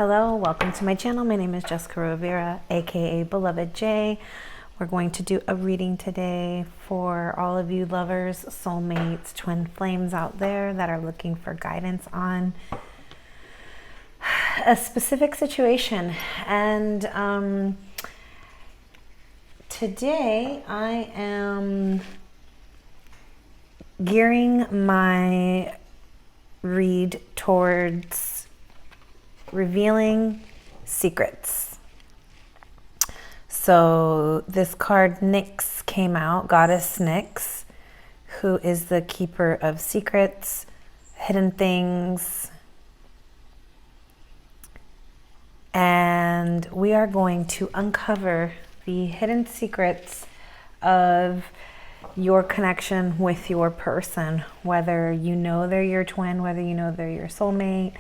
Hello, welcome to my channel. My name is Jessica Rivera, aka Beloved J. We're going to do a reading today for all of you lovers, soulmates, twin flames out there that are looking for guidance on a specific situation. And today I am gearing my read towards revealing secrets. So this card Nyx came out, Goddess Nyx, who is the keeper of secrets, hidden things. And we are going to uncover the hidden secrets of your connection with your person, whether you know they're your twin, whether you know they're your soulmate,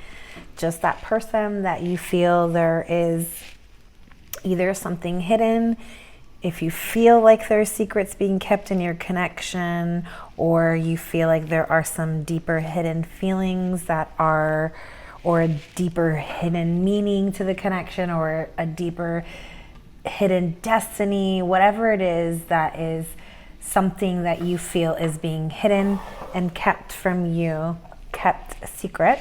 just that person that you feel there is either something hidden, if you feel like there's secrets being kept in your connection, or you feel like there are some deeper hidden feelings that are, or a deeper hidden meaning to the connection, or a deeper hidden destiny, whatever it is that is something that you feel is being hidden and kept from you, kept secret,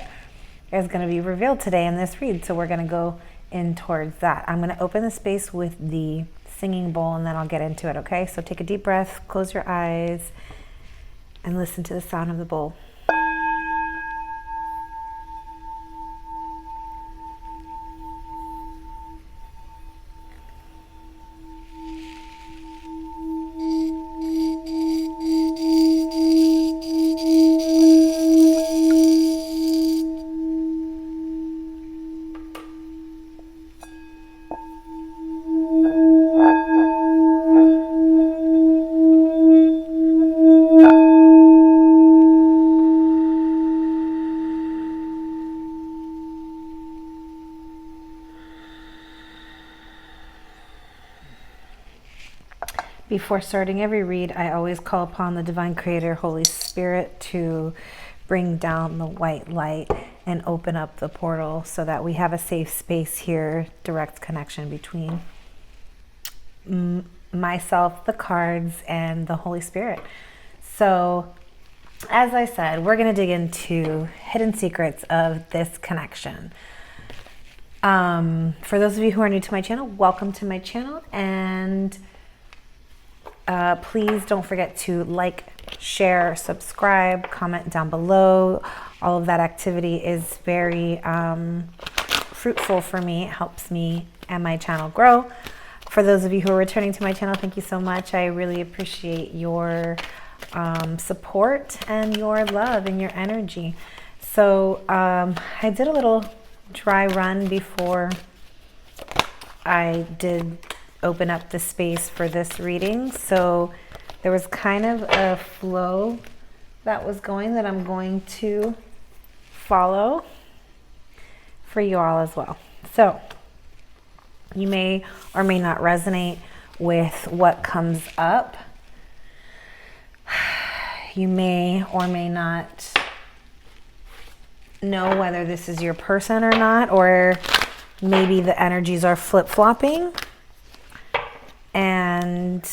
is going to be revealed today in this read. So we're going to go in towards that. I'm going to open the space with the singing bowl and then I'll get into it, okay? So take a deep breath, close your eyes, and listen to the sound of the bowl. Before starting every read, I always call upon the Divine Creator, Holy Spirit, to bring down the white light and open up the portal so that we have a safe space here, direct connection between myself, the cards, and the Holy Spirit. So, as I said, we're going to dig into hidden secrets of this connection. For those of you who are new to my channel, welcome to my channel, and please don't forget to like, share, subscribe, comment down below. All of that activity is very fruitful for me. It helps me and my channel grow. For those of you who are returning to my channel, thank you so much. I really appreciate your support and your love and your energy. So I did a little dry run before I did open up the space for this reading. So there was kind of a flow that was going that I'm going to follow for you all as well. So you may or may not resonate with what comes up. You may or may not know whether this is your person or not, or maybe the energies are flip-flopping. And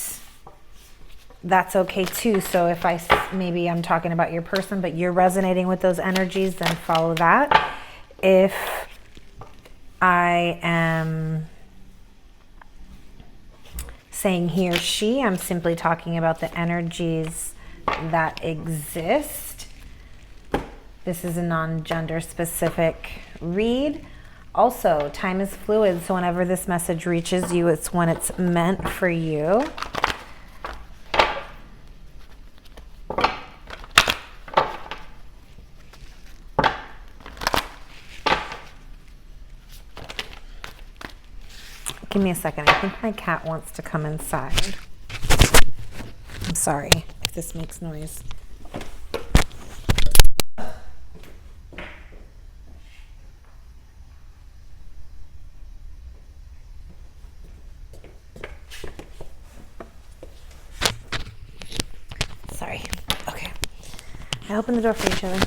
that's okay too. So if maybe I'm talking about your person, but you're resonating with those energies, then follow that. If I am saying he or she, I'm simply talking about the energies that exist. This is a non-gender specific read. Also, time is fluid, so whenever this message reaches you, it's when it's meant for you. Give me a second. I think my cat wants to come inside. I'm sorry if this makes noise. Sorry. Okay. I opened the door for each other.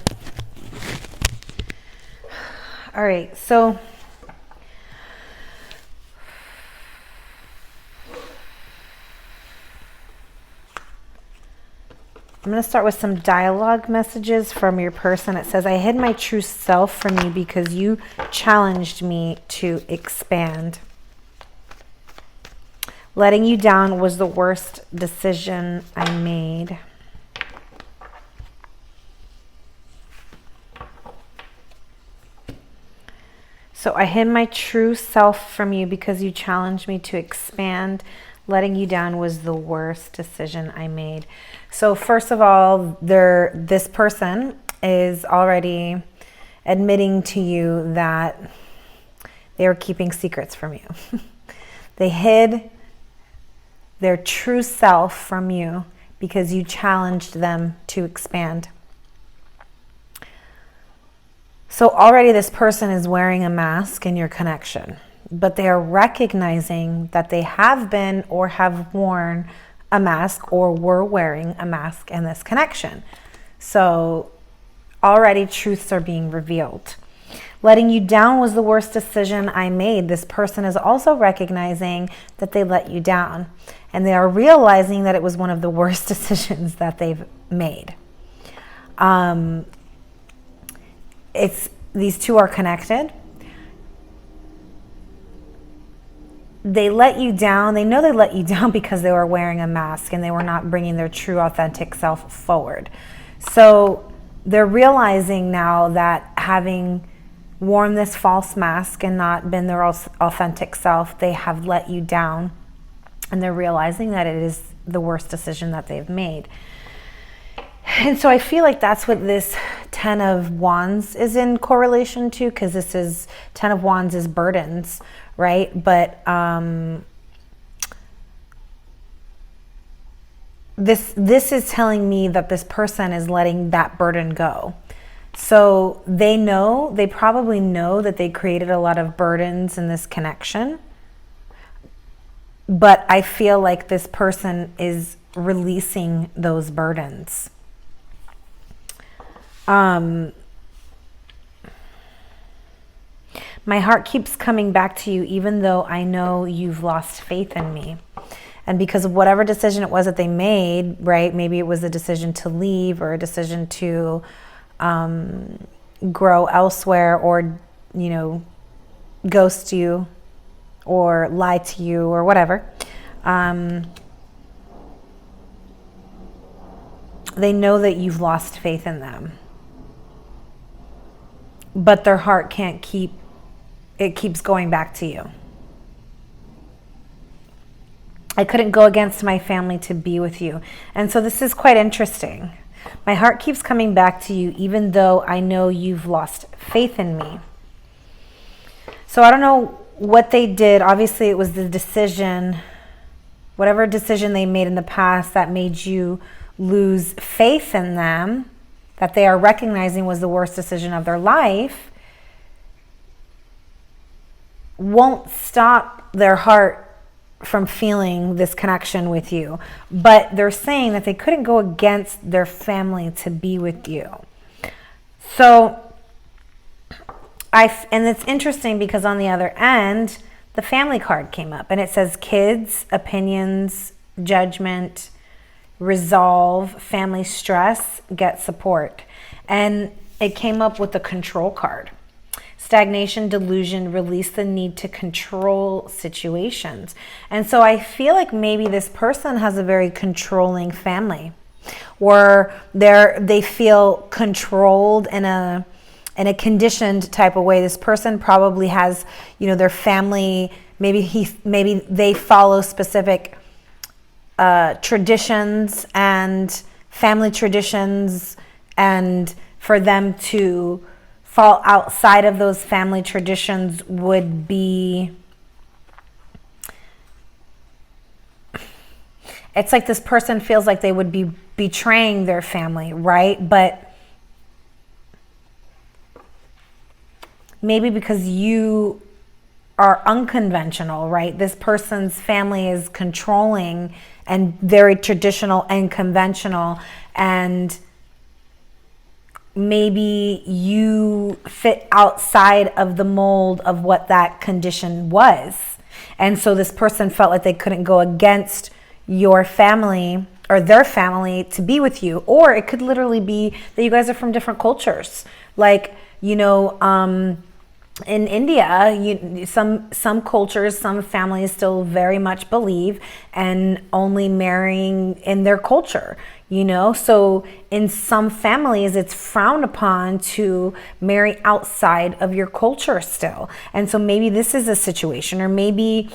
All right. So I'm going to start with some dialogue messages from your person. It says, I hid my true self from you because you challenged me to expand. Letting you down was the worst decision I made. So I hid my true self from you because you challenged me to expand. Letting you down was the worst decision I made. So first of all, this person is already admitting to you that they were keeping secrets from you. They hid their true self from you because you challenged them to expand. So already this person is wearing a mask in your connection, but they are recognizing that they have been or have worn a mask or were wearing a mask in this connection. So already truths are being revealed. Letting you down was the worst decision I made. This person is also recognizing that they let you down, and they are realizing that it was one of the worst decisions that they've made. These two are connected. They let you down. They know they let you down because they were wearing a mask and they were not bringing their true authentic self forward. So they're realizing now that having worn this false mask and not been their authentic self, they have let you down, and they're realizing that it is the worst decision that they've made. And so I feel like that's what this 10 of Wands is in correlation to, because this is 10 of Wands is burdens, right? But this is telling me that this person is letting that burden go. So they probably know that they created a lot of burdens in this connection. But I feel like this person is releasing those burdens. My heart keeps coming back to you even though I know you've lost faith in me. And because of whatever decision it was that they made, right? Maybe it was a decision to leave or a decision to grow elsewhere, or, ghost you or lie to you or whatever. They know that you've lost faith in them. But their heart keeps going back to you. I couldn't go against my family to be with you. And so this is quite interesting. My heart keeps coming back to you even though I know you've lost faith in me. So I don't know what they did. Obviously it was the decision, whatever decision they made in the past that made you lose faith in them, that they are recognizing was the worst decision of their life, won't stop their heart from feeling this connection with you. But they're saying that they couldn't go against their family to be with you. So and it's interesting because on the other end, the family card came up and it says kids, opinions, judgment, resolve, family stress, get support. And it came up with the control card. Stagnation, delusion, release the need to control situations. And so I feel like maybe this person has a very controlling family, or they feel controlled in a conditioned type of way. This person probably has, their family, maybe they follow specific traditions and family traditions, and for them to fall outside of those family traditions would be, it's like this person feels like they would be betraying their family, right? But maybe because you are unconventional, right? This person's family is controlling and very traditional and conventional, and maybe you fit outside of the mold of what that condition was. And so this person felt like they couldn't go against your family or their family to be with you. Or it could literally be that you guys are from different cultures. Like, you know, in India, some cultures, some families still very much believe in only marrying in their culture, you know. So in some families, it's frowned upon to marry outside of your culture still. And so maybe this is a situation, or maybe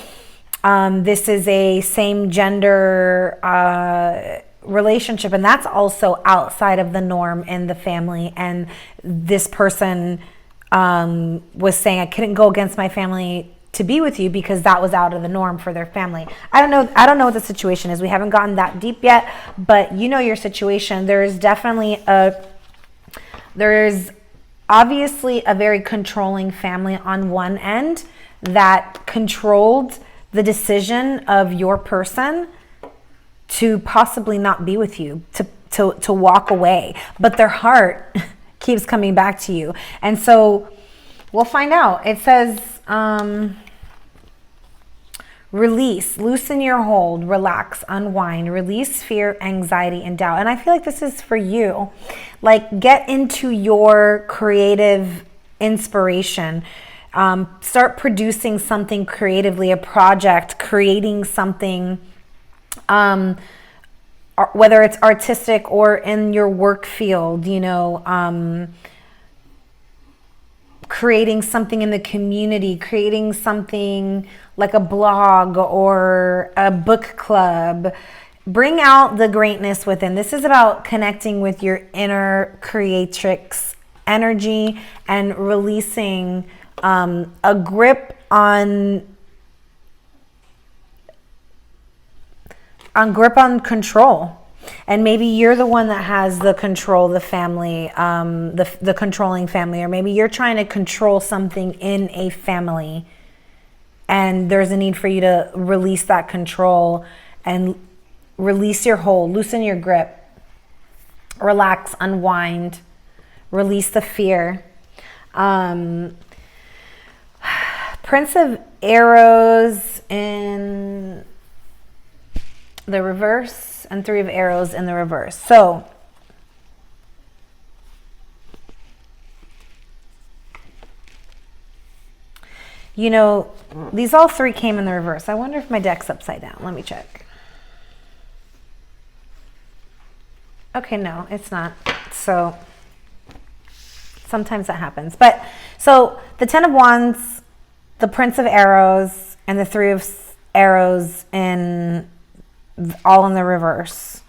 this is a same gender relationship, and that's also outside of the norm in the family. And this person was saying, I couldn't go against my family to be with you because that was out of the norm for their family. I don't know what the situation is. We haven't gotten that deep yet, but you know your situation. There's obviously a very controlling family on one end that controlled the decision of your person to possibly not be with you, to walk away, but their heart keeps coming back to you. And so we'll find out. It says, release, loosen your hold, relax, unwind, release fear, anxiety, and doubt. And I feel like this is for you. Like, get into your creative inspiration. Start producing something creatively, a project, creating something, whether it's artistic or in your work field, you know, creating something in the community, creating something like a blog or a book club. Bring out the greatness within. This is about connecting with your inner creatrix energy and releasing a grip on control. And maybe you're the one that has the control, the family, the controlling family, or maybe you're trying to control something in a family, and there's a need for you to release that control and release your hold, loosen your grip, relax, unwind, release the fear. Prince of Arrows in the reverse and Three of Arrows in the reverse. So you know, these all three came in the reverse. I wonder if my deck's upside down. Let me check. Okay, no, it's not. So sometimes that happens. But so the Ten of Wands, the Prince of Arrows, and the Three of Arrows all in the reverse.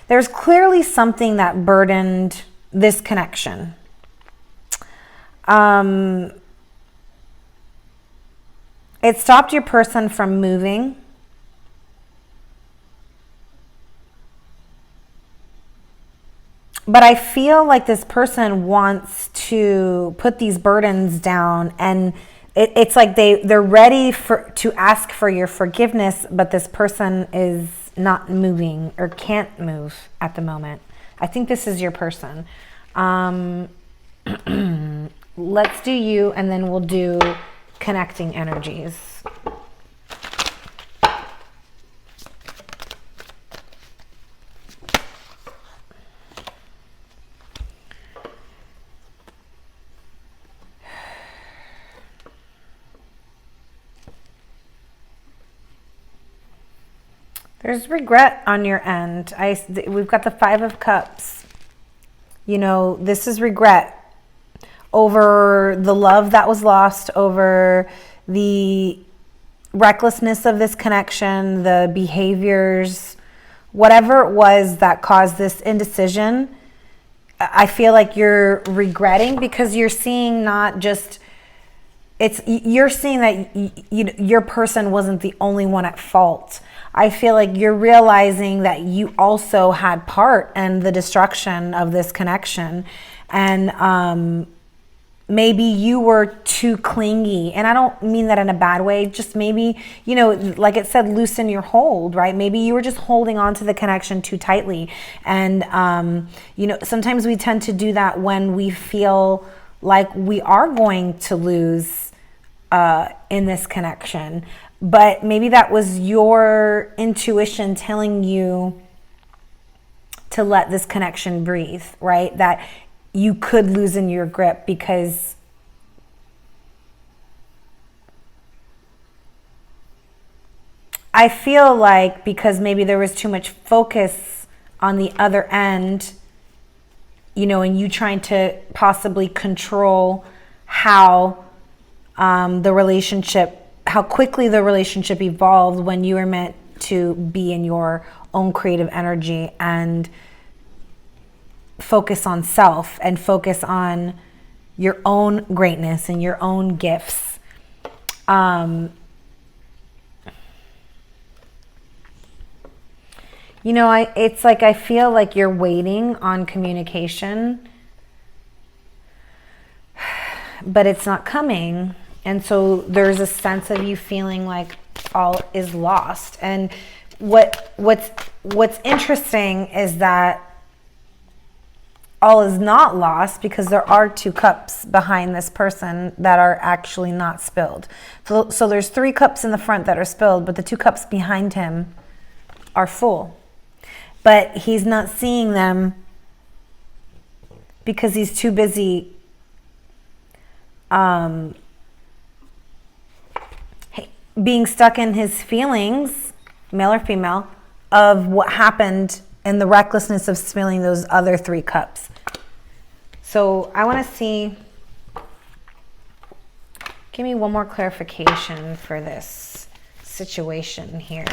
There's clearly something that burdened this connection. It stopped your person from moving. But I feel like this person wants to put these burdens down, and it's like they're ready to ask for your forgiveness, but this person is not moving or can't move at the moment. I think this is your person. Let's do you, and then we'll do connecting energies. There's regret on your end. We've got the Five of Cups. You know, this is regret over the love that was lost, over the recklessness of this connection, the behaviors, whatever it was that caused this indecision. I feel like you're regretting because you're seeing not just, you're seeing that your person wasn't the only one at fault. I feel like you're realizing that you also had part in the destruction of this connection. And maybe you were too clingy. And I don't mean that in a bad way. Just maybe, you know, like it said, loosen your hold, right? Maybe you were just holding on to the connection too tightly. And, you know, sometimes we tend to do that when we feel like we are going to lose in this connection. But maybe that was your intuition telling you to let this connection breathe, right? That you could loosen your grip because I feel like because maybe there was too much focus on the other end, you know, and you trying to possibly control how the relationship, how quickly the relationship evolved when you were meant to be in your own creative energy and focus on self and focus on your own greatness and your own gifts. You know, it's like I feel like you're waiting on communication, but it's not coming. And so there's a sense of you feeling like all is lost. And what's interesting is that all is not lost, because there are 2 cups behind this person that are actually not spilled. So there's 3 cups in the front that are spilled, but the 2 cups behind him are full. But he's not seeing them because he's too busy being stuck in his feelings, male or female, of what happened and the recklessness of spilling those other 3 cups. So I want to see, give me one more clarification for this situation here.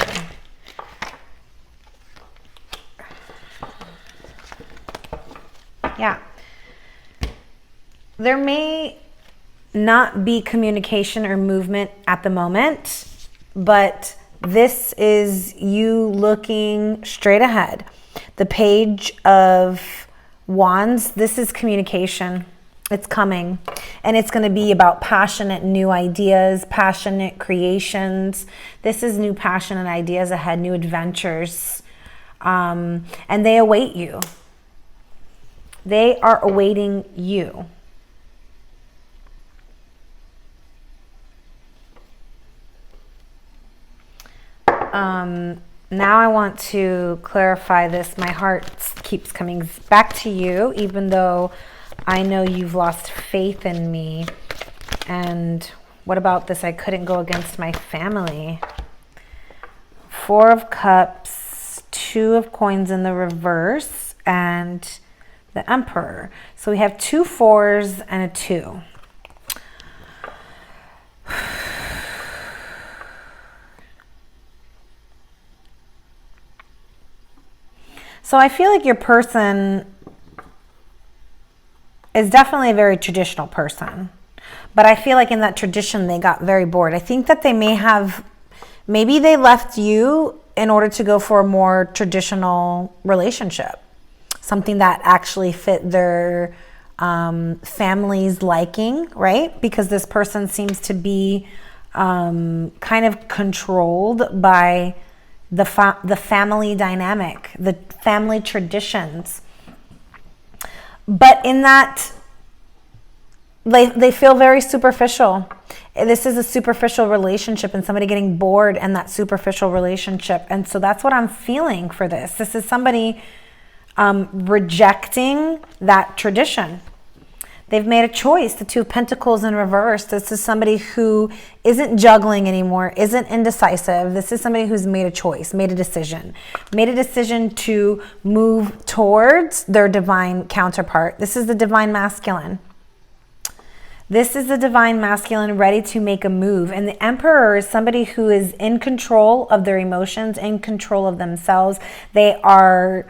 Yeah. There may not be communication or movement at the moment, but this is you looking straight ahead. The Page of Wands, this is communication. It's coming. And it's going to be about passionate new ideas, passionate creations. This is new passionate ideas ahead, new adventures. And they await you. They are awaiting you. Now I want to clarify this. My heart keeps coming back to you, even though I know you've lost faith in me. And what about this? I couldn't go against my family. 4 of Cups, 2 of Coins in the reverse, and the Emperor. So we have 2 4s and a 2. So I feel like your person is definitely a very traditional person. But I feel like in that tradition, they got very bored. I think that they may have, maybe they left you in order to go for a more traditional relationship. Something that actually fit their family's liking, right? Because this person seems to be kind of controlled by the family dynamic, the family traditions. But in that, they feel very superficial. This is a superficial relationship and somebody getting bored in that superficial relationship. And so that's what I'm feeling for this. This is somebody rejecting that tradition. They've made a choice. The 2 of Pentacles in reverse. This is somebody who isn't juggling anymore, isn't indecisive. This is somebody who's made a choice, made a decision to move towards their divine counterpart. This is the divine masculine. This is the divine masculine ready to make a move. And the Emperor is somebody who is in control of their emotions, in control of themselves. They are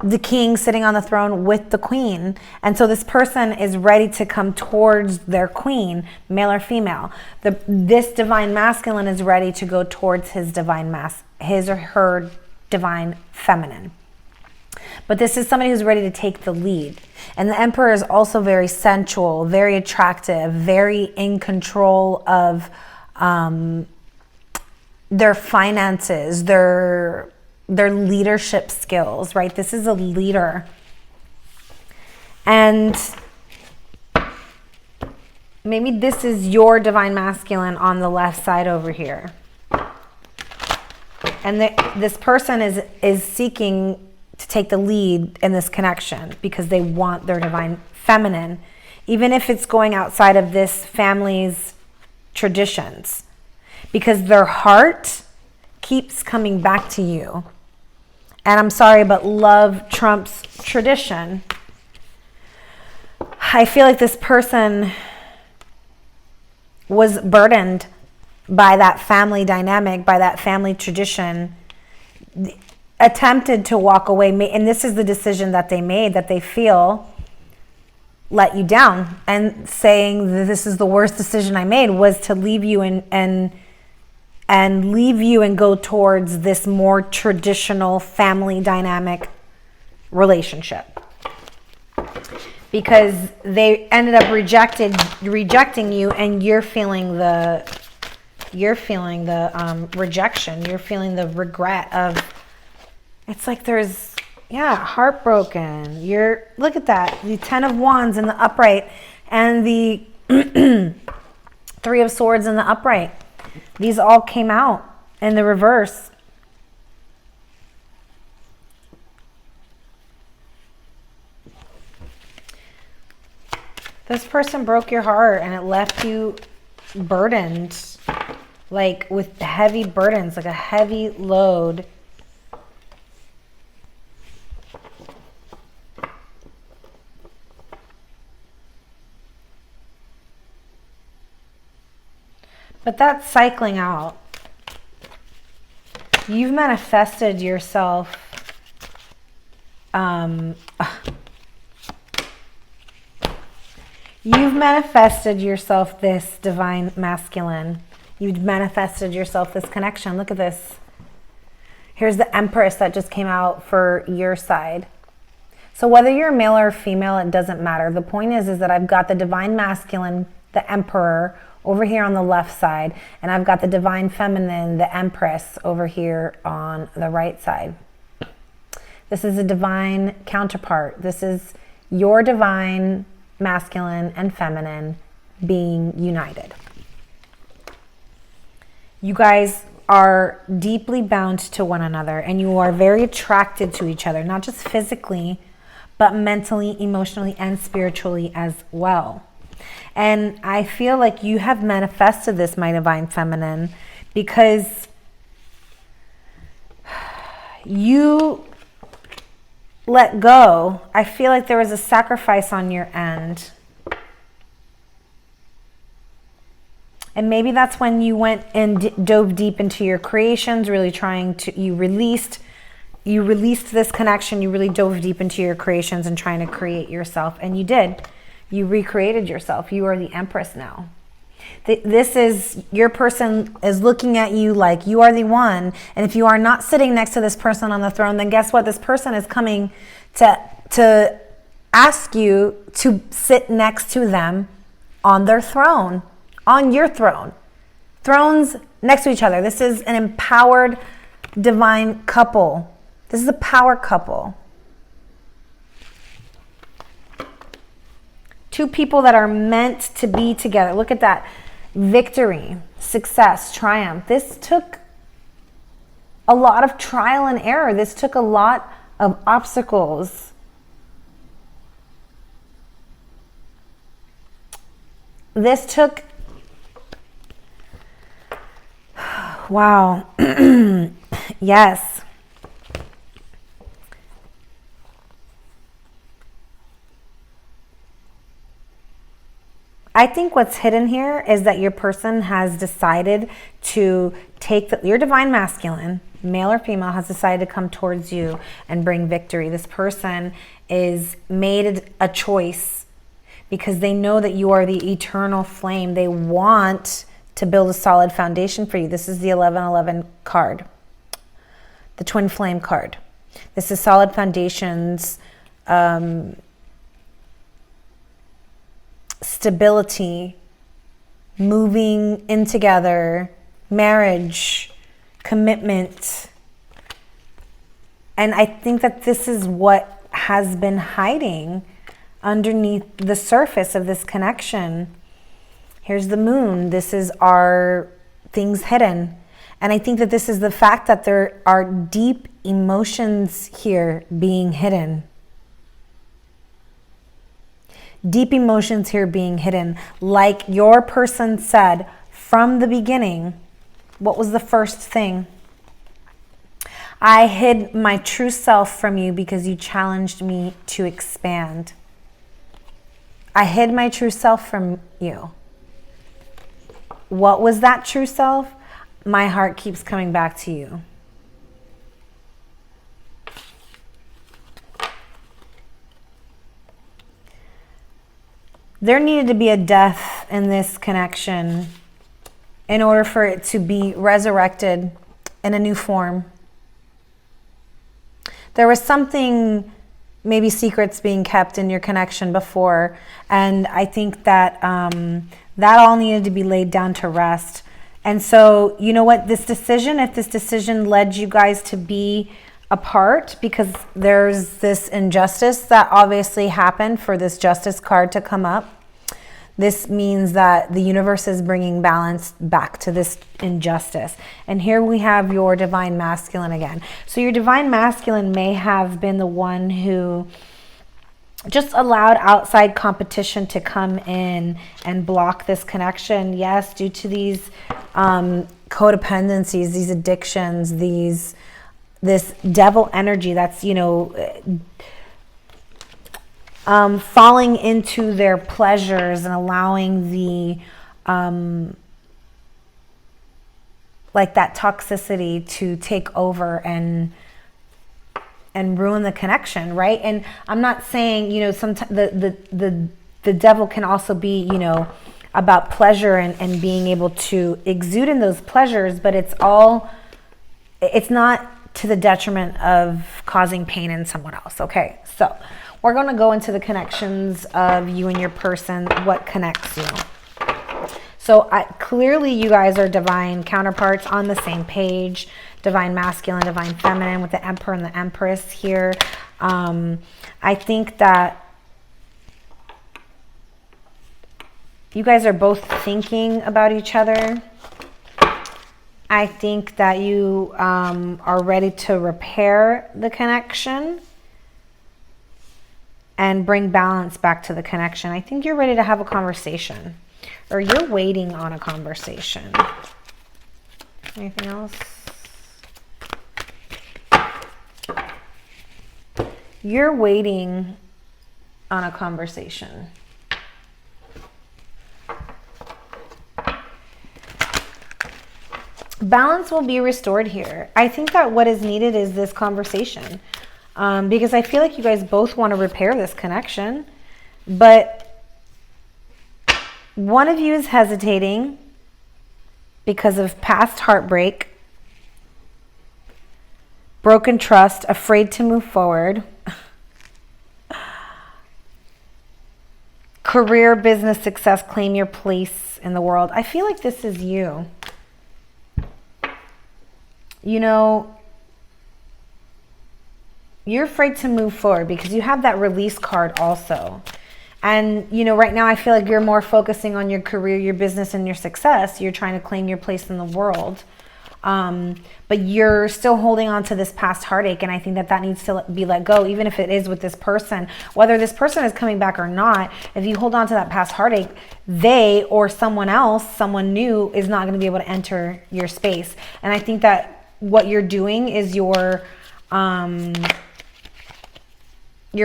the king sitting on the throne with the queen. And so this person is ready to come towards their queen, male or female. This divine masculine is ready to go towards his or her divine feminine. But this is somebody who's ready to take the lead. And the Emperor is also very sensual, very attractive, very in control of their finances, their leadership skills, right? This is a leader. And maybe this is your divine masculine on the left side over here. And this person is seeking to take the lead in this connection because they want their divine feminine, even if it's going outside of this family's traditions, because their heart keeps coming back to you. And I'm sorry, but love trumps tradition. I feel like this person was burdened by that family dynamic, by that family tradition, attempted to walk away. And this is the decision that they made, that they feel let you down, and saying that this is the worst decision I made was to leave you and leave you and go towards this more traditional family dynamic relationship, because they ended up rejecting you, and you're feeling the rejection. You're feeling the regret of, it's like there's, heartbroken. Look at that, the 10 of Wands in the upright and the 3 of Swords in the upright. These all came out in the reverse. This person broke your heart and it left you burdened, like with heavy burdens, like a heavy load. But that's cycling out. You've manifested yourself. You've manifested yourself this divine masculine. You've manifested yourself this connection. Look at this. Here's the Empress that just came out for your side. So whether you're male or female, it doesn't matter. The point is that I've got the divine masculine, the Emperor, over here on the left side, and I've got the divine feminine, the Empress, over here on the right side. This is a divine counterpart. This is your divine masculine and feminine being united. You guys are deeply bound to one another, and you are very attracted to each other, not just physically, but mentally, emotionally, and spiritually as well. And I feel like you have manifested this, my divine feminine, because you let go. I feel like there was a sacrifice on your end. And maybe that's when you went and dove deep into your creations, really trying to, you released this connection. You really dove deep into your creations and trying to create yourself. And you did. You recreated yourself. You are the Empress now. This is, your person is looking at you like you are the one. And if you are not sitting next to this person on the throne, then guess what? This person is coming to ask you to sit next to them on their throne, on your throne. Thrones next to each other. This is an empowered divine couple. This is a power couple. Two people that are meant to be together. Look at that. Victory, success, triumph. This took a lot of trial and error. This took a lot of obstacles. This took, wow. Yes. I think what's hidden here is that your person has decided to take your divine masculine, male or female, has decided to come towards you and bring victory. This person is made a choice because they know that you are the eternal flame. They want to build a solid foundation for you. This is the 1111 card, the twin flame card. This is solid foundations, stability, moving in together, marriage, commitment. And I think that this is what has been hiding underneath the surface of this connection. Here's the moon. This is our things hidden. And I think that this is the fact that there are deep emotions here being hidden. Deep emotions here being hidden. Like your person said from the beginning, what was the first thing? I hid my true self from you because you challenged me to expand. I hid my true self from you. What was that true self? My heart keeps coming back to you. There needed to be a death in this connection in order for it to be resurrected in a new form. There was something, maybe secrets being kept in your connection before, and I think that that all needed to be laid down to rest. And so, you know what, this decision, if this decision led you guys to be apart because there's this injustice that obviously happened for this justice card to come up, this means that the universe is bringing balance back to this injustice. And here we have your divine masculine again. So your divine masculine may have been the one who just allowed outside competition to come in and block this connection. Yes, due to these codependencies, these addictions, this devil energy that's, you know, falling into their pleasures and allowing the like that toxicity to take over and ruin the connection, right? And I'm not saying, you know, sometimes the devil can also be, you know, about pleasure and being able to exude in those pleasures, but it's not to the detriment of causing pain in someone else. Okay, so we're going to go into the connections of you and your person, what connects you. So clearly you guys are divine counterparts on the same page, divine masculine, divine feminine with the Emperor and the Empress here. I think that you guys are both thinking about each other. I think that you are ready to repair the connection and bring balance back to the connection. I think you're ready to have a conversation, or you're waiting on a conversation. Anything else? You're waiting on a conversation. Balance will be restored here. I think that what is needed is this conversation. Because I feel like you guys both want to repair this connection, but one of you is hesitating because of past heartbreak, broken trust, afraid to move forward, career, business success, claim your place in the world. I feel like this is you. You know, you're afraid to move forward because you have that release card also. And, you know, right now I feel like you're more focusing on your career, your business, and your success. You're trying to claim your place in the world. But you're still holding on to this past heartache. And I think that that needs to be let go, even if it is with this person. Whether this person is coming back or not, if you hold on to that past heartache, they or someone else, someone new, is not going to be able to enter your space. And I think that what you're doing is you're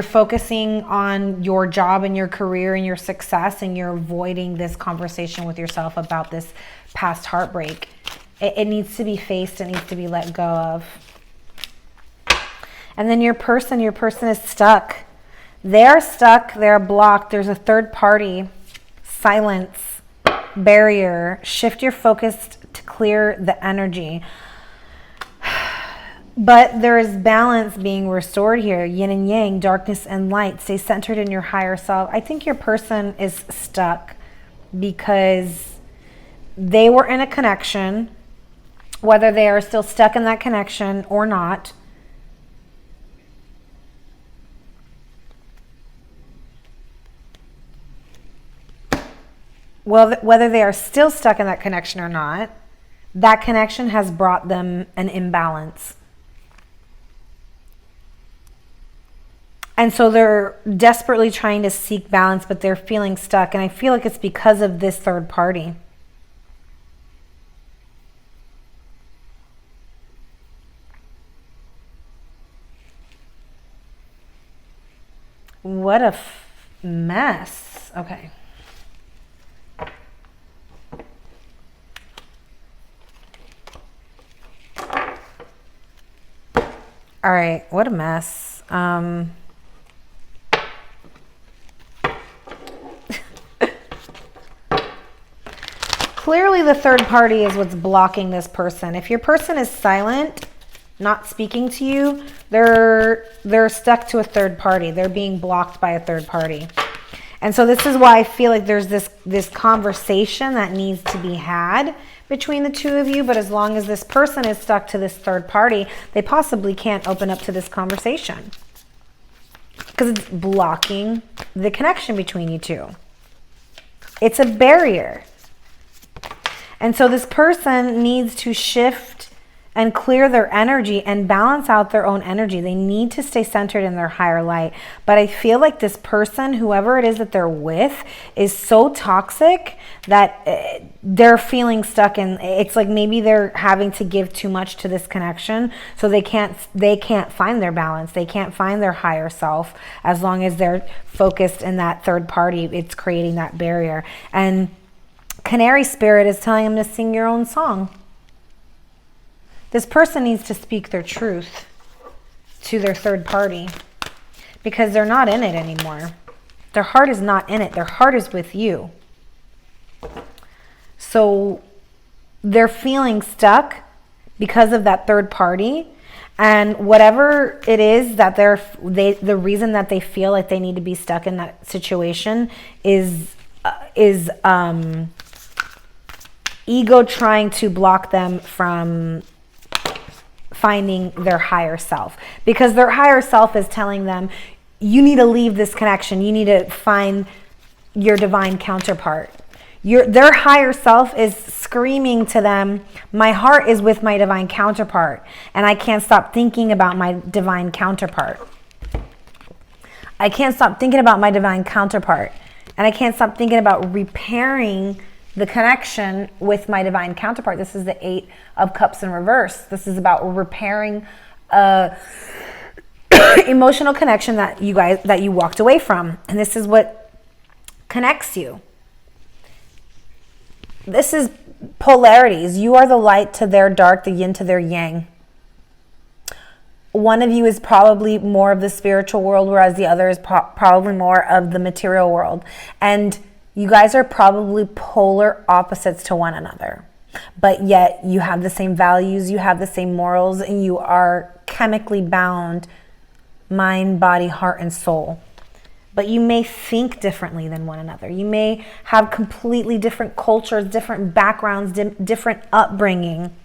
focusing on your job and your career and your success, and you're avoiding this conversation with yourself about this past heartbreak. It needs to be faced. It needs to be let go of. And then your person is stuck. They're stuck. They're blocked. There's a third party. Silence. Barrier. Shift your focus to clear the energy. But there is balance being restored here. Yin and yang, darkness and light. Stay centered in your higher self. I think your person is stuck because they were in a connection, whether they are still stuck in that connection or not. Well, whether they are still stuck in that connection or not, that connection has brought them an imbalance. And so they're desperately trying to seek balance, but they're feeling stuck. And I feel like it's because of this third party. What a mess. Okay. All right. What a mess. Clearly the third party is what's blocking this person. If your person is silent, not speaking to you, they're stuck to a third party. They're being blocked by a third party. And so this is why I feel like there's this conversation that needs to be had between the two of you. But as long as this person is stuck to this third party, they possibly can't open up to this conversation because it's blocking the connection between you two. It's a barrier. And so this person needs to shift and clear their energy and balance out their own energy. They need to stay centered in their higher light. But I feel like this person, whoever it is that they're with, is so toxic that they're feeling stuck. And it's like maybe they're having to give too much to this connection. So they can't find their balance. They can't find their higher self. As long as they're focused in that third party, it's creating that barrier. And Canary Spirit is telling them to sing your own song. This person needs to speak their truth to their third party because they're not in it anymore. Their heart is not in it. Their heart is with you. So they're feeling stuck because of that third party. And whatever it is that the reason that they feel like they need to be stuck in that situation is ego trying to block them from finding their higher self, because their higher self is telling them, you need to leave this connection. You need to find your divine counterpart. Their higher self is screaming to them, my heart is with my divine counterpart, and I can't stop thinking about my divine counterpart. I can't stop thinking about my divine counterpart, and I can't stop thinking about repairing the connection with my divine counterpart. This is the 8 of Cups in reverse. This is about repairing a emotional connection that you walked away from. And this is what connects you. This is polarities. You are the light to their dark, the yin to their yang. One of you is probably more of the spiritual world, whereas the other is probably more of the material world. And you guys are probably polar opposites to one another, but yet you have the same values, you have the same morals, and you are chemically bound, mind, body, heart, and soul. But you may think differently than one another. You may have completely different cultures, different backgrounds, different upbringing.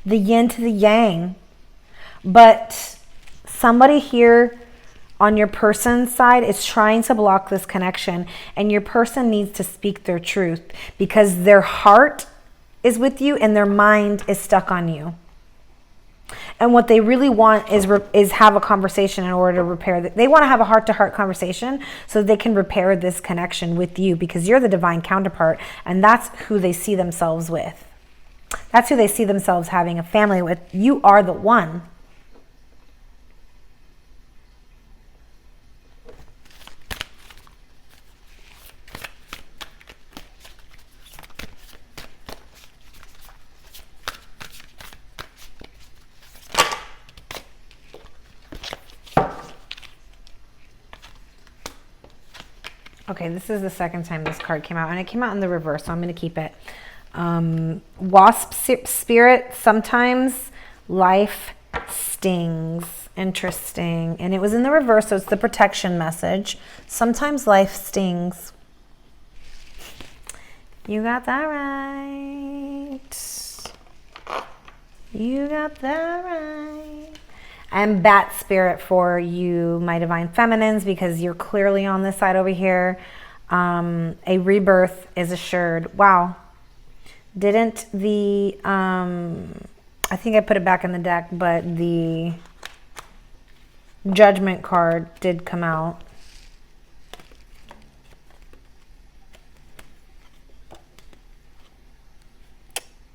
The yin to the yang. But somebody here on your person's side is trying to block this connection, and your person needs to speak their truth because their heart is with you and their mind is stuck on you. And what they really want is have a conversation in order to repair that. They want to have a heart-to-heart conversation so they can repair this connection with you, because you're the divine counterpart, and that's who they see themselves with. That's who they see themselves having a family with. You are the one. Okay, this is the second time this card came out, and it came out in the reverse, so I'm going to keep it. Wasp Spirit, sometimes life stings. Interesting. And it was in the reverse, so it's the protection message. Sometimes life stings. You got that right. You got that right. And Bat Spirit for you, my divine feminines, because you're clearly on this side over here. A rebirth is assured. Wow. Didn't the, I think I put it back in the deck, but the Judgment card did come out.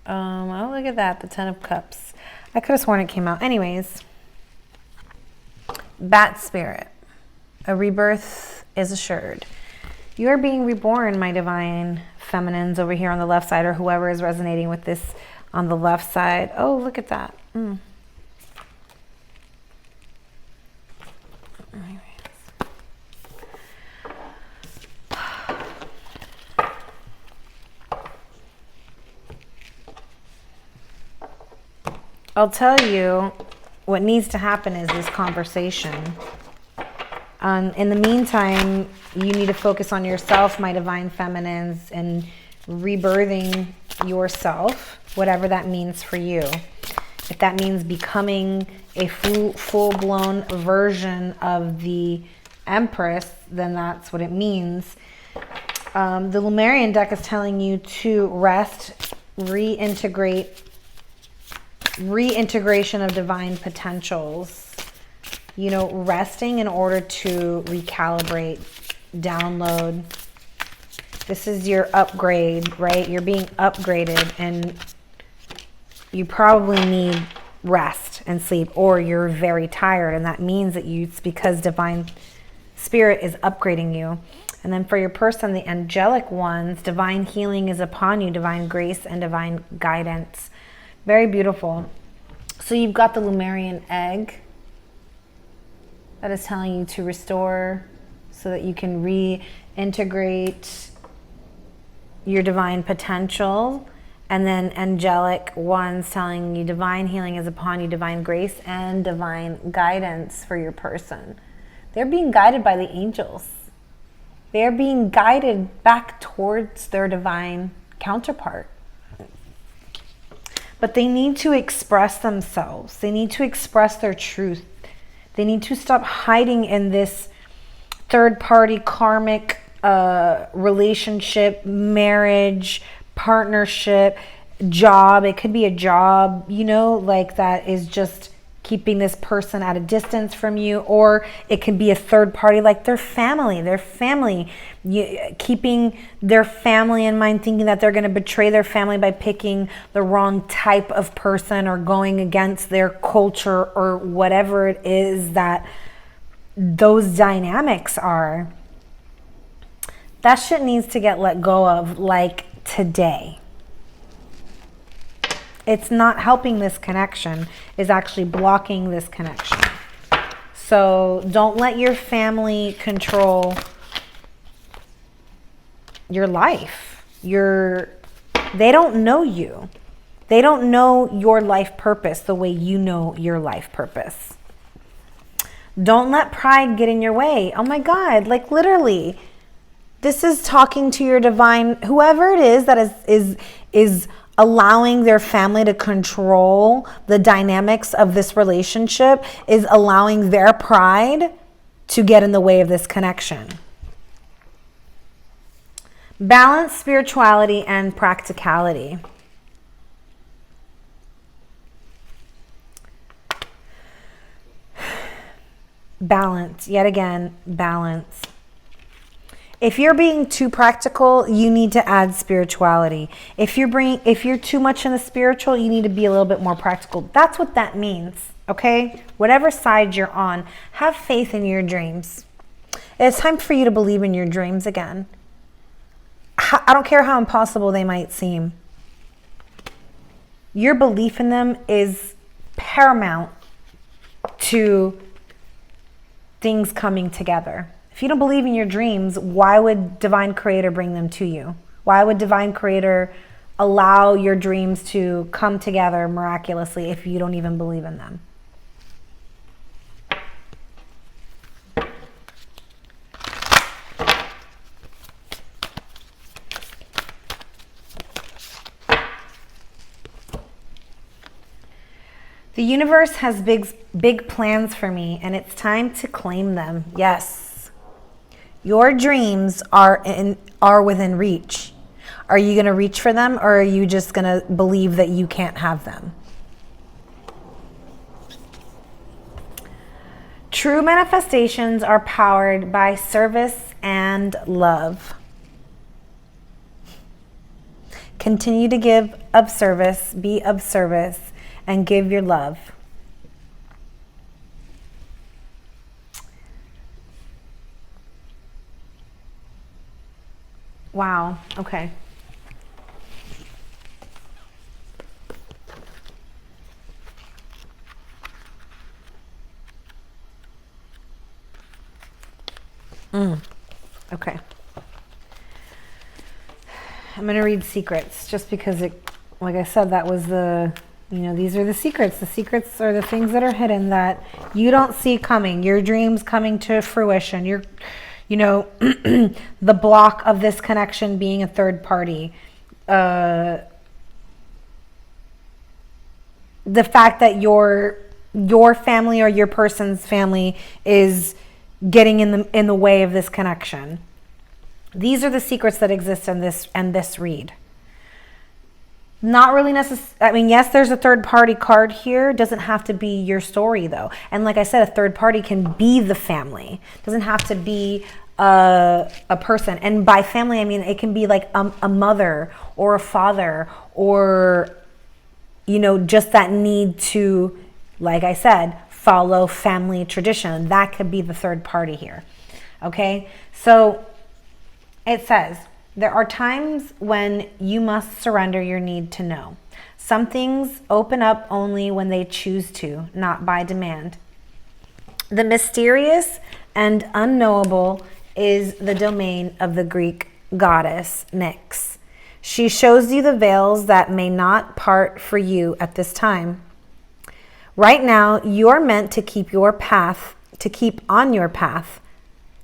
Oh, look at that, the Ten of Cups. I could have sworn it came out. Anyways, Bat Spirit, a rebirth is assured. You are being reborn, my divine feminines over here on the left side, or whoever is resonating with this on the left side. Oh, look at that. I'll tell you what needs to happen is this conversation. In the meantime, you need to focus on yourself, my divine feminines, and rebirthing yourself, whatever that means for you. If that means becoming a full-blown version of the Empress, then that's what it means. The Leumrian deck is telling you to rest, reintegration of divine potentials. You know, resting in order to recalibrate, download. This is your upgrade, right? You're being upgraded and you probably need rest and sleep, or you're very tired, and that means that it's because divine spirit is upgrading you. And then for your person, the angelic ones, divine healing is upon you, divine grace and divine guidance. Very beautiful. So you've got the Leumrian egg that is telling you to restore so that you can reintegrate your divine potential. And then angelic ones telling you divine healing is upon you, divine grace and divine guidance for your person. They're being guided by the angels. They're being guided back towards their divine counterpart. But they need to express themselves. They need to express their truth. They need to stop hiding in this third-party karmic relationship, marriage, partnership, job. It could be a job, you know, like that is just keeping this person at a distance from you, or it could be a third party like their family, keeping their family in mind, thinking that they're going to betray their family by picking the wrong type of person or going against their culture or whatever it is that those dynamics are. That shit needs to get let go of, like today. It's not helping this connection, it's actually blocking this connection. So don't let your family control your life. They don't know you. They don't know your life purpose the way you know your life purpose. Don't let pride get in your way. Oh my God, like literally. This is talking to your divine, whoever it is that is allowing their family to control the dynamics of this relationship, is allowing their pride to get in the way of this connection. Balance spirituality and practicality. Balance, yet again, balance. If you're being too practical, you need to add spirituality. If you're too much in the spiritual, you need to be a little bit more practical. That's what that means, okay? Whatever side you're on, have faith in your dreams. It's time for you to believe in your dreams again. I don't care how impossible they might seem. Your belief in them is paramount to things coming together. If you don't believe in your dreams, why would Divine Creator bring them to you? Why would Divine Creator allow your dreams to come together miraculously if you don't even believe in them? The universe has big plans for me, and it's time to claim them. Yes. Your dreams are within reach. Are you going to reach for them, or are you just going to believe that you can't have them? True manifestations are powered by service and love. Continue to give of service, be of service, and give your love. Wow, okay. Okay. I'm going to read secrets just because it, like I said, that was the, you know, these are the secrets. The secrets are the things that are hidden that you don't see coming. Your dreams coming to fruition. Your, you know, the block of this connection being a third party. The fact that your family or your person's family is getting in the way of this connection. These are the secrets that exist in this read. Not really necessary. I mean, yes, there's a third party card here. It doesn't have to be your story though. And like I said, a third party can be the family. It doesn't have to be a person. And by family, I mean, it can be like a mother or a father, or, you know, just that need to, like I said, follow family tradition. That could be the third party here. Okay. So it says, there are times when you must surrender your need to know. Some things open up only when they choose to, not by demand. The mysterious and unknowable is the domain of the Greek goddess Nyx. She shows you the veils that may not part for you at this time. Right now, you are meant to keep on your path,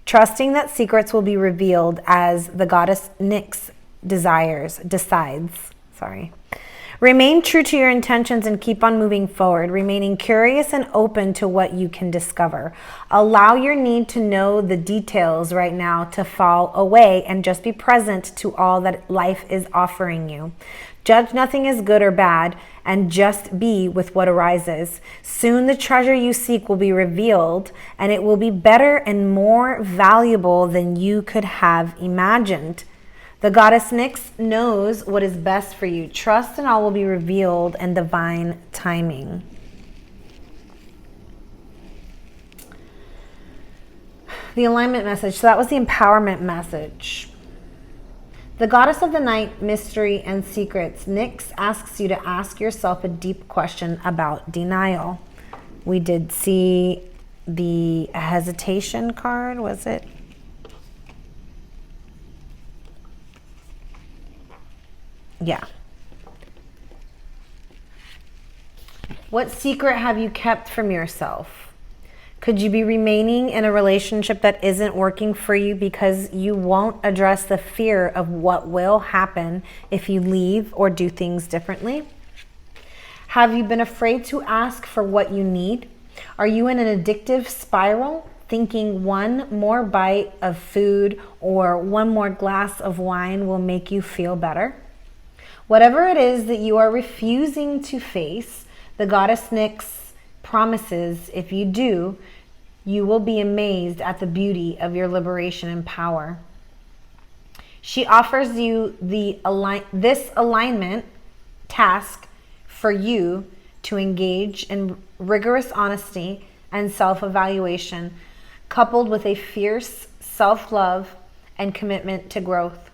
trusting that secrets will be revealed as the goddess Nyx decides. Remain true to your intentions and keep on moving forward, remaining curious and open to what you can discover. Allow your need to know the details right now to fall away and just be present to all that life is offering you. Judge nothing as good or bad and just be with what arises. Soon the treasure you seek will be revealed, and it will be better and more valuable than you could have imagined. The goddess Nyx knows what is best for you. Trust and all will be revealed in divine timing. The alignment message. So that was the empowerment message. The goddess of the night, mystery, and secrets, Nyx asks you to ask yourself a deep question about denial. We did see the hesitation card, was it? Yeah. What secret have you kept from yourself? Could you be remaining in a relationship that isn't working for you because you won't address the fear of what will happen if you leave or do things differently? Have you been afraid to ask for what you need? Are you in an addictive spiral, thinking one more bite of food or one more glass of wine will make you feel better? Whatever it is that you are refusing to face, the goddess Nyx promises if you do, you will be amazed at the beauty of your liberation and power. She offers you this alignment task for you to engage in rigorous honesty and self-evaluation, coupled with a fierce self-love and commitment to growth.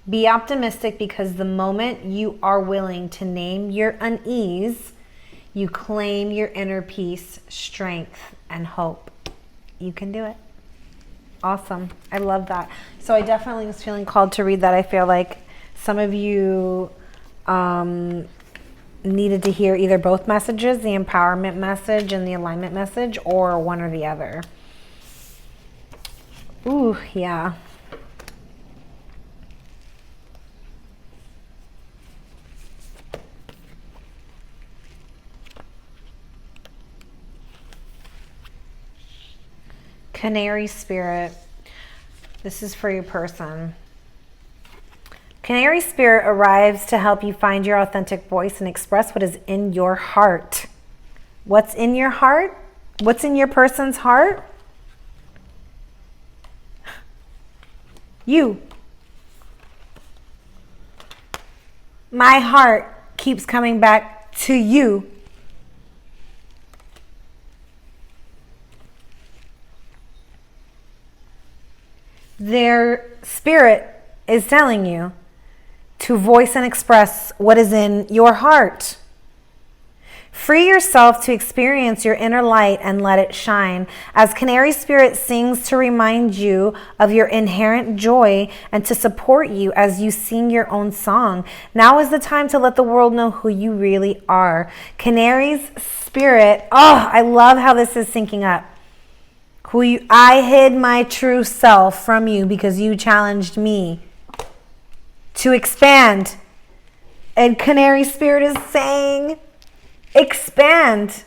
Be optimistic, because the moment you are willing to name your unease, you claim your inner peace, strength, and hope. You can do it. Awesome. I love that. So I definitely was feeling called to read that. I feel like some of you needed to hear either both messages, the empowerment message and the alignment message, or one or the other. Ooh, yeah. Canary spirit, this is for your person. Canary Spirit arrives to help you find your authentic voice and express what is in your heart. What's in your heart? What's in your person's heart? You. My heart keeps coming back to you. Their spirit is telling you to voice and express what is in your heart. Free yourself to experience your inner light and let it shine. As Canary Spirit sings to remind you of your inherent joy and to support you as you sing your own song. Now is the time to let the world know who you really are. Canary's Spirit, oh, I love how this is syncing up. I hid my true self from you because you challenged me to expand. And Canary Spirit is saying, expand.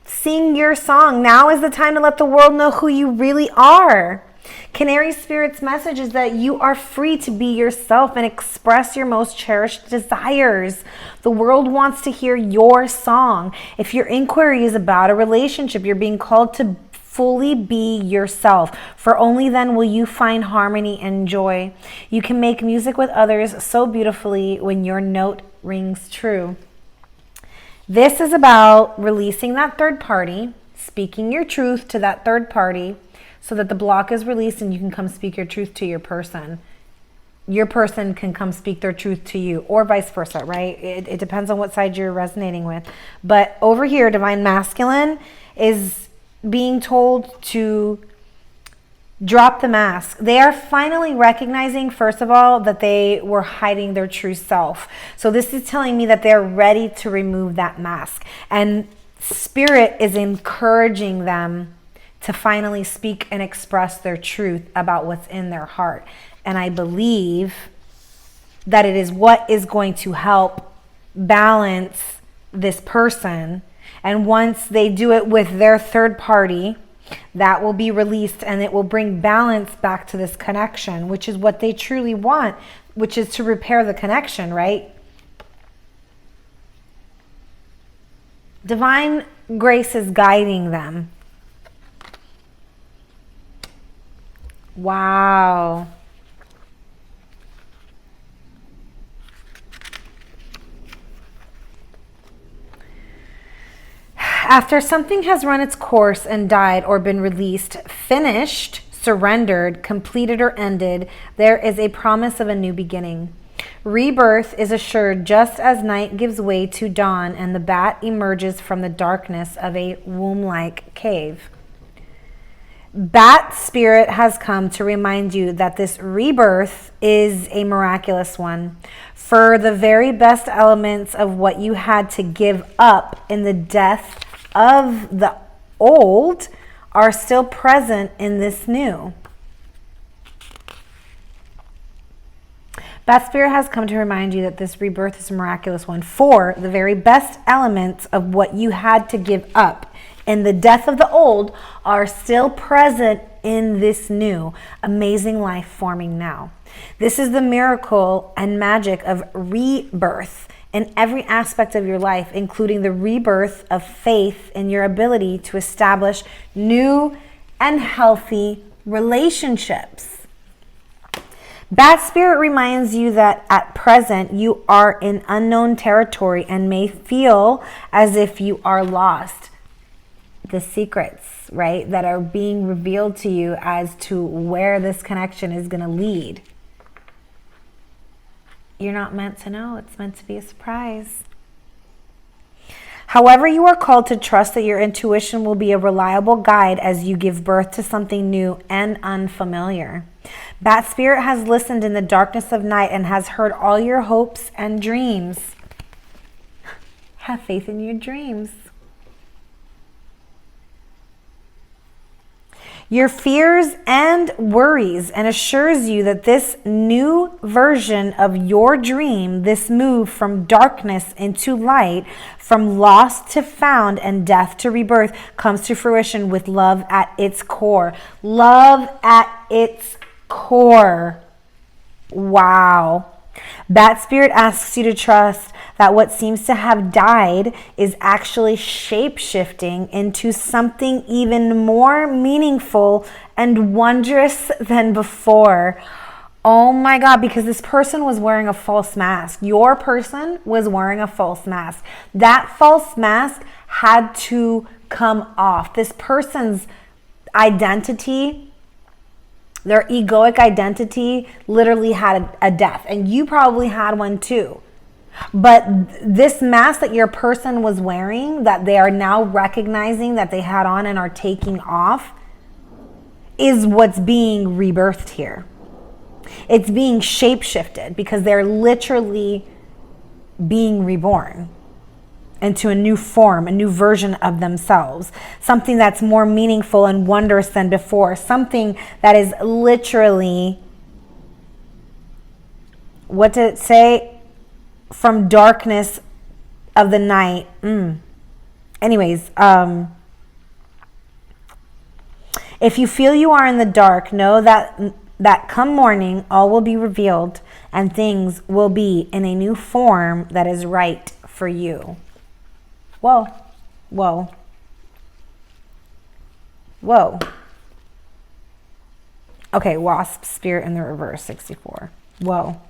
Sing your song. Now is the time to let the world know who you really are. Canary Spirit's message is that you are free to be yourself and express your most cherished desires. The world wants to hear your song. If your inquiry is about a relationship, you're being called to fully be yourself, for only then will you find harmony and joy. You can make music with others so beautifully when your note rings true. This is about releasing that third party, speaking your truth to that third party so that the block is released and you can come speak your truth to your person. Your person can come speak their truth to you, or vice versa, right? It depends on what side you're resonating with. But over here, Divine Masculine is being told to drop the mask. They are finally recognizing, first of all, that they were hiding their true self. So this is telling me that they're ready to remove that mask. And Spirit is encouraging them to finally speak and express their truth about what's in their heart. And I believe that it is what is going to help balance this person. And once they do it with their third party, that will be released and it will bring balance back to this connection, which is what they truly want, which is to repair the connection, right? Divine grace is guiding them. Wow. After something has run its course and died or been released, finished, surrendered, completed, or ended, there is a promise of a new beginning. Rebirth is assured just as night gives way to dawn and the bat emerges from the darkness of a womb-like cave. Bat Spirit has come to remind you that this rebirth is a miraculous one. For the very best elements of what you had to give up in the death of the old are still present in this new. Bat Spirit has come to remind you that this rebirth is a miraculous one. For the very best elements of what you had to give up in the death of the old are still present in this new amazing life forming now. This is the miracle and magic of rebirth in every aspect of your life, including the rebirth of faith in your ability to establish new and healthy relationships. Bat Spirit reminds you that at present you are in unknown territory and may feel as if you are lost. The secrets, right, that are being revealed to you as to where this connection is going to lead. You're not meant to know. It's meant to be a surprise. However, you are called to trust that your intuition will be a reliable guide as you give birth to something new and unfamiliar. Bat Spirit has listened in the darkness of night and has heard all your hopes and dreams. Have faith in your dreams. Your fears and worries, and assures you that this new version of your dream, this move from darkness into light, from lost to found and death to rebirth, comes to fruition with love at its core. Love at its core. Wow. That spirit asks you to trust that what seems to have died is actually shape-shifting into something even more meaningful and wondrous than before. Oh my God, because this person was wearing a false mask. Your person was wearing a false mask. That false mask had to come off. This person's identity, their egoic identity, literally had a death. And you probably had one too. But this mask that your person was wearing, that they are now recognizing that they had on and are taking off, is what's being rebirthed here. It's being shape-shifted because they're literally being reborn into a new form, a new version of themselves, something that's more meaningful and wondrous than before, something that is literally, what did it say? From darkness of the night. Anyways, if you feel you are in the dark, know that come morning, all will be revealed and things will be in a new form that is right for you. Whoa, whoa, whoa. Okay, wasp spirit in the reverse, 64. Whoa.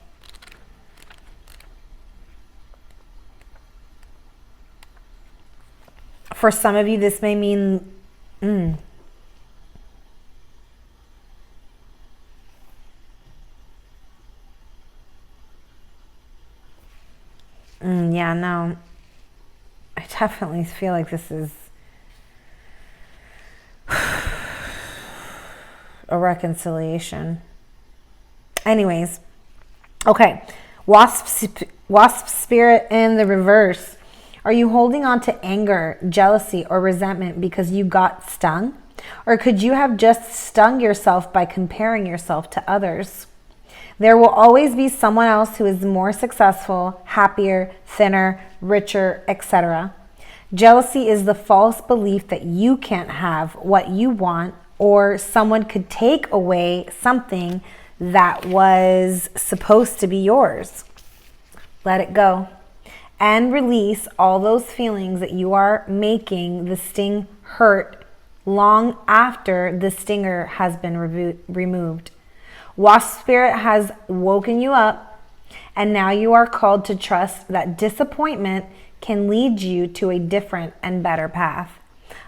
For some of you, this may mean, yeah, no. I definitely feel like this is a reconciliation. Anyways, okay. Wasp spirit in the reverse. Are you holding on to anger, jealousy, or resentment because you got stung? Or could you have just stung yourself by comparing yourself to others? There will always be someone else who is more successful, happier, thinner, richer, etc. Jealousy is the false belief that you can't have what you want, or someone could take away something that was supposed to be yours. Let it go and release all those feelings that you are making the sting hurt long after the stinger has been removed. Wasp spirit has woken you up, and now you are called to trust that disappointment can lead you to a different and better path.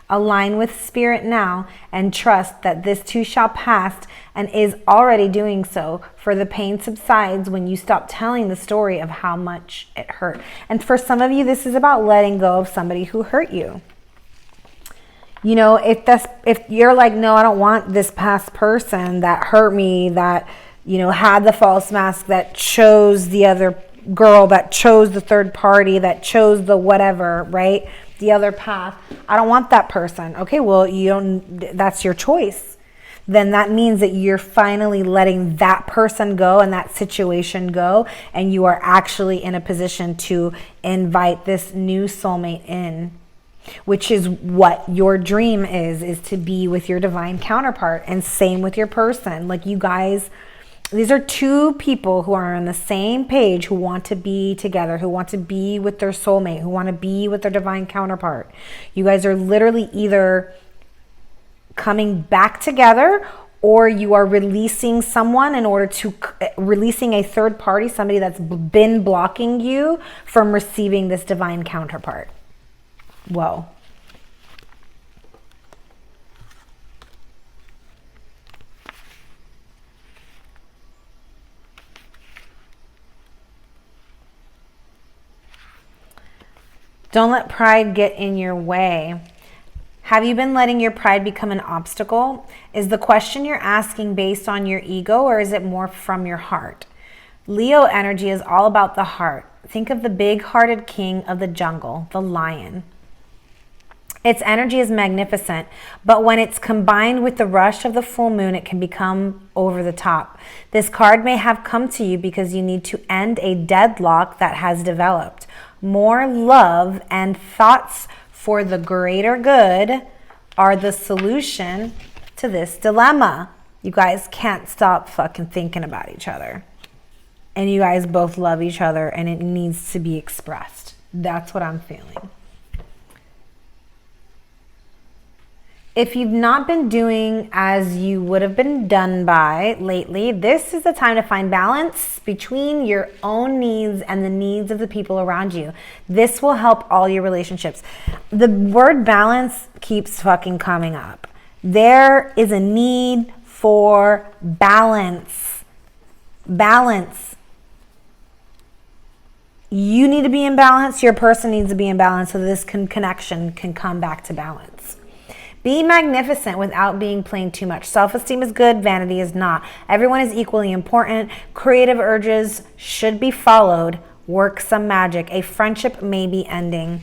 Align with spirit now and trust that this too shall pass, and is already doing so, for the pain subsides when you stop telling the story of how much it hurt. And for some of you, this is about letting go of somebody who hurt you. You know, if you're like, no, I don't want this past person that hurt me, that, you know, had the false mask, that chose the other girl, that chose the third party, that chose the whatever, right? The other path. I don't want that person. Okay, well, that's your choice. Then that means that you're finally letting that person go and that situation go, and you are actually in a position to invite this new soulmate in, which is what your dream is to be with your divine counterpart. And same with your person. Like, you guys, these are two people who are on the same page, who want to be together, who want to be with their soulmate, who want to be with their divine counterpart. You guys are literally either coming back together, or you are releasing someone in order to releasing a third party, somebody that's been blocking you from receiving this divine counterpart. Whoa. Don't let pride get in your way. Have you been letting your pride become an obstacle? Is the question you're asking based on your ego, or is it more from your heart? Leo energy is all about the heart. Think of the big-hearted king of the jungle, the lion. Its energy is magnificent, but when it's combined with the rush of the full moon, it can become over the top. This card may have come to you because you need to end a deadlock that has developed. More love and thoughts for the greater good are the solution to this dilemma. You guys can't stop fucking thinking about each other. and you guys both love each other and it needs to be expressed. That's what I'm feeling. If you've not been doing as you would have been done by lately, this is the time to find balance between your own needs and the needs of the people around you. This will help all your relationships. The word balance keeps fucking coming up. There is a need for balance. Balance. You need to be in balance. Your person needs to be in balance so this connection can come back to balance. Be magnificent without being plain too much. Self-esteem is good, vanity is not. Everyone is equally important. Creative urges should be followed. Work some magic. A friendship may be ending.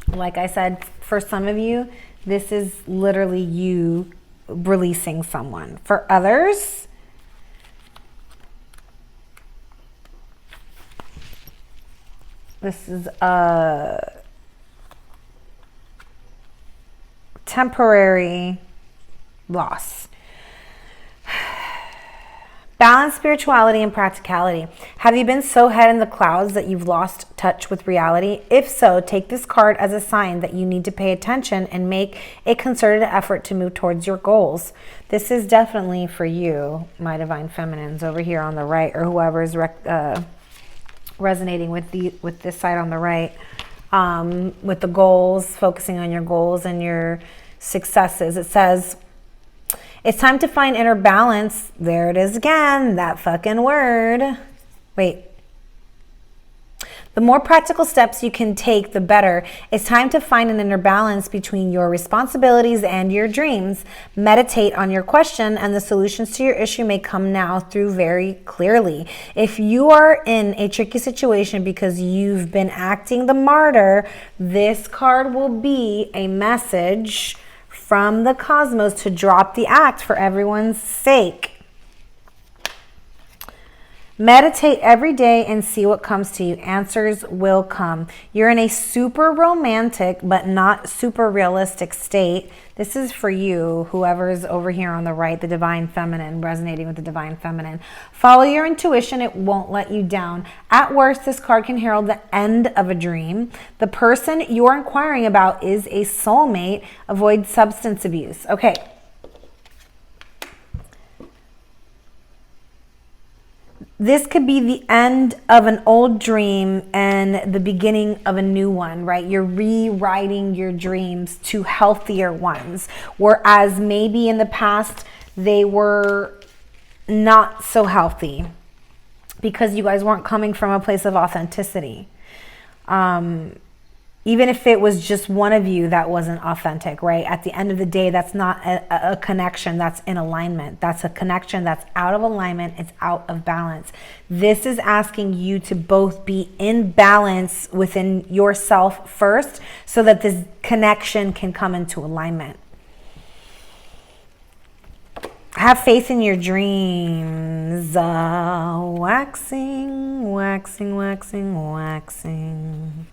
Like I said, for some of you, this is literally you releasing someone. For others, this is a temporary loss. Balance spirituality and practicality. Have you been so head in the clouds that you've lost touch with reality? If so, take this card as a sign that you need to pay attention and make a concerted effort to move towards your goals. This is definitely for you, my divine feminines over here on the right, or whoever is resonating with this side on the right, with the goals, focusing on your goals and your successes. It says, it's time to find inner balance. There it is again, that fucking word. Wait. The more practical steps you can take, the better. It's time to find an inner balance between your responsibilities and your dreams. Meditate on your question, and the solutions to your issue may come now through very clearly. If you are in a tricky situation because you've been acting the martyr, this card will be a message from the cosmos to drop the act for everyone's sake. Meditate every day and see what comes to you. Answers will come. You're in a super romantic but not super realistic state. This is for you, whoever's over here on the right, the divine feminine, resonating with the divine feminine. Follow your intuition. It won't let you down. At worst, this card can herald the end of a dream. The person you're inquiring about is a soulmate. Avoid substance abuse. Okay. This could be the end of an old dream and the beginning of a new one, right? You're rewriting your dreams to healthier ones, whereas maybe in the past they were not so healthy because you guys weren't coming from a place of authenticity. Even if it was just one of you that wasn't authentic, right? At the end of the day, that's not a connection that's in alignment. That's a connection that's out of alignment. It's out of balance. This is asking you to both be in balance within yourself first so that this connection can come into alignment. Have faith in your dreams. Waxing, waxing, waxing, waxing.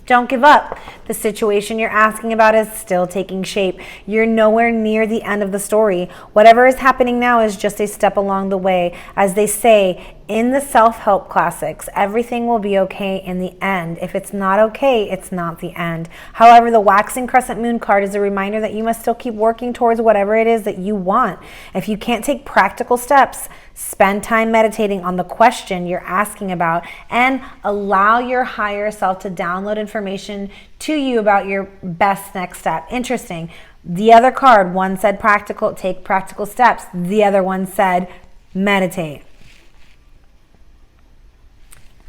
Don't give up. The situation you're asking about is still taking shape. You're nowhere near the end of the story. Whatever is happening now is just a step along the way. As they say in the self-help classics, everything will be okay in the end. If it's not okay, it's not the end. However, the waxing crescent moon card is a reminder that you must still keep working towards whatever it is that you want. If you can't take practical steps, spend time meditating on the question you're asking about and allow your higher self to download information to you about your best next step. Interesting. The other card, one said practical, take practical steps. The other one said meditate.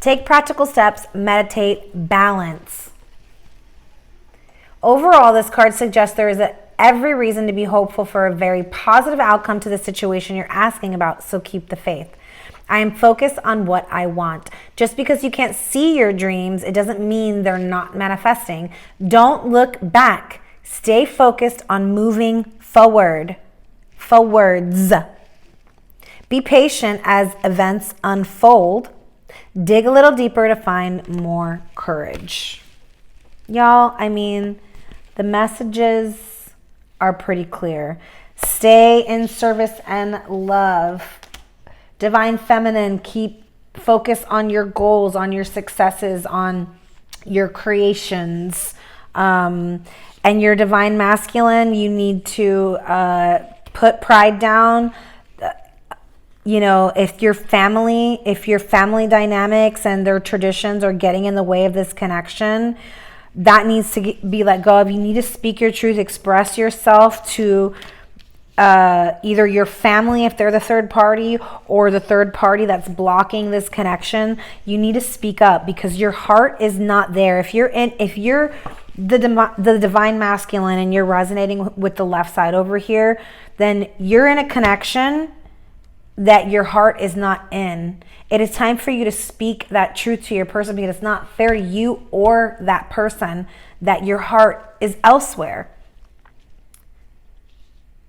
Take practical steps, meditate, balance. Overall, this card suggests there is every reason to be hopeful for a very positive outcome to the situation you're asking about, so keep the faith. I am focused on what I want. Just because you can't see your dreams, it doesn't mean they're not manifesting. Don't look back. Stay focused on moving forward. Forwards. Be patient as events unfold. Dig a little deeper to find more courage. Y'all, I mean, the messages are pretty clear. Stay in service and love. Divine Feminine, keep focus on your goals, on your successes, on your creations. And your Divine Masculine, you need to put pride down. You know, if your family dynamics and their traditions are getting in the way of this connection, that needs to be let go of. You need to speak your truth, express yourself to either your family if they're the third party, or the third party that's blocking this connection. You need to speak up because your heart is not there. If you're the Divine Masculine and you're resonating with the left side over here, then you're in a connection that your heart is not in. It is time for you to speak that truth to your person, because it's not fair to you or that person that your heart is elsewhere.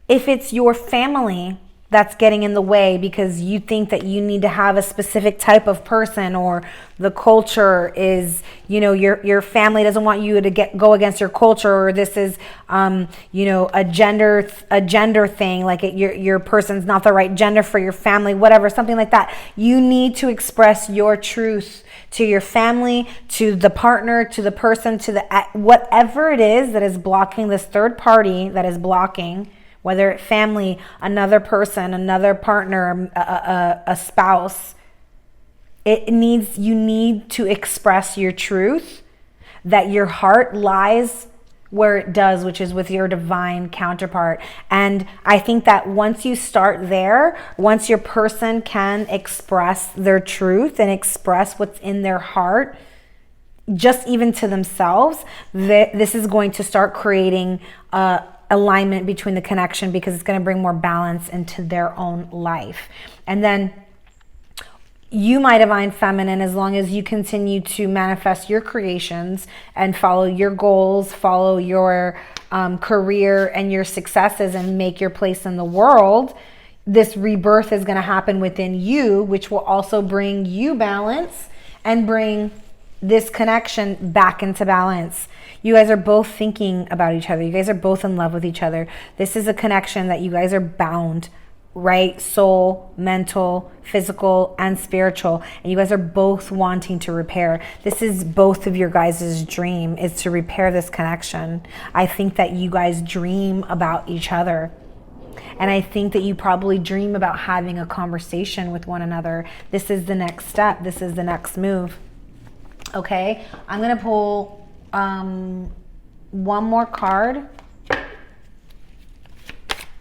If it's your family that's getting in the way because you think that you need to have a specific type of person, or the culture is, you know, your family doesn't want you to go against your culture, or this is you know, a gender thing, like your person's not the right gender for your family, whatever, something like that. You need to express your truth to your family, to the partner, to the person, to the whatever it is that is blocking, this third party that is blocking, whether it's family, another person, another partner, a spouse. You need to express your truth, that your heart lies where it does, which is with your divine counterpart. And I think that once you start there, once your person can express their truth and express what's in their heart, just even to themselves, this is going to start creating alignment between the connection, because it's going to bring more balance into their own life. And then you, my Divine Feminine, as long as you continue to manifest your creations and follow your goals, follow your career and your successes, and make your place in the world, this rebirth is going to happen within you, which will also bring you balance and bring this connection back into balance. You guys are both thinking about each other. You guys are both in love with each other. This is a connection that you guys are bound, right? Soul, mental, physical, and spiritual. And you guys are both wanting to repair. This is both of your guys' dream, is to repair this connection. I think that you guys dream about each other. And I think that you probably dream about having a conversation with one another. This is the next step. This is the next move. Okay, I'm going to pull one more card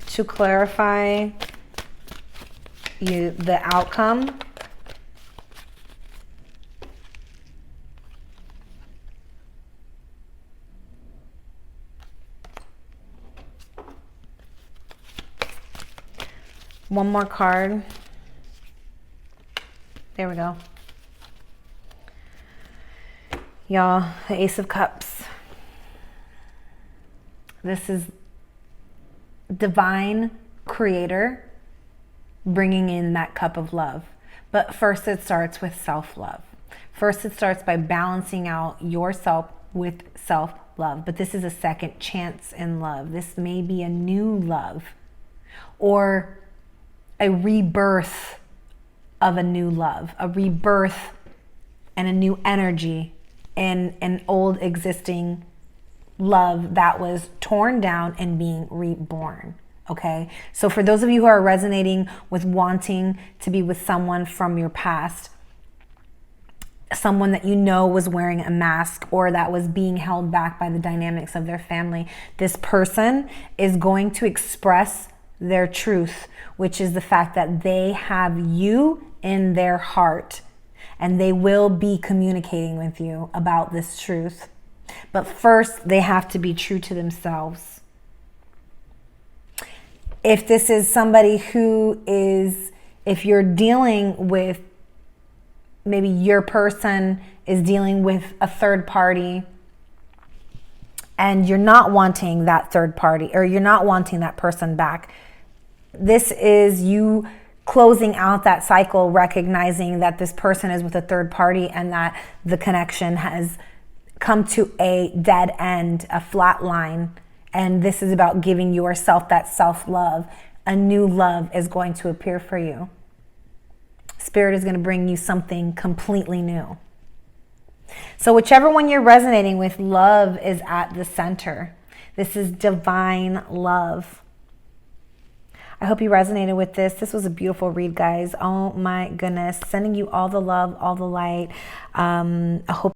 to clarify the outcome. One more card. There we go. Y'all, the Ace of Cups. This is divine creator bringing in that cup of love. But first it starts with self-love. First it starts by balancing out yourself with self-love. But this is a second chance in love. This may be a new love, or a rebirth of a new love, a rebirth and a new energy in an old existing love that was torn down and being reborn. Okay, so for those of you who are resonating with wanting to be with someone from your past, someone that you know was wearing a mask, or that was being held back by the dynamics of their family, this person is going to express their truth, which is the fact that they have you in their heart, and they will be communicating with you about this truth. But first, they have to be true to themselves. If this is somebody who is, if you're dealing with, maybe your person is dealing with a third party, and you're not wanting that third party, or you're not wanting that person back, this is you closing out that cycle, recognizing that this person is with a third party and that the connection has come to a dead end, a flat line. And this is about giving yourself that self-love. A new love is going to appear for you. Spirit is going to bring you something completely new. So whichever one you're resonating with, love is at the center. This is divine love. I hope you resonated with this. This was a beautiful read, guys. Oh my goodness. Sending you all the love, all the light. I hope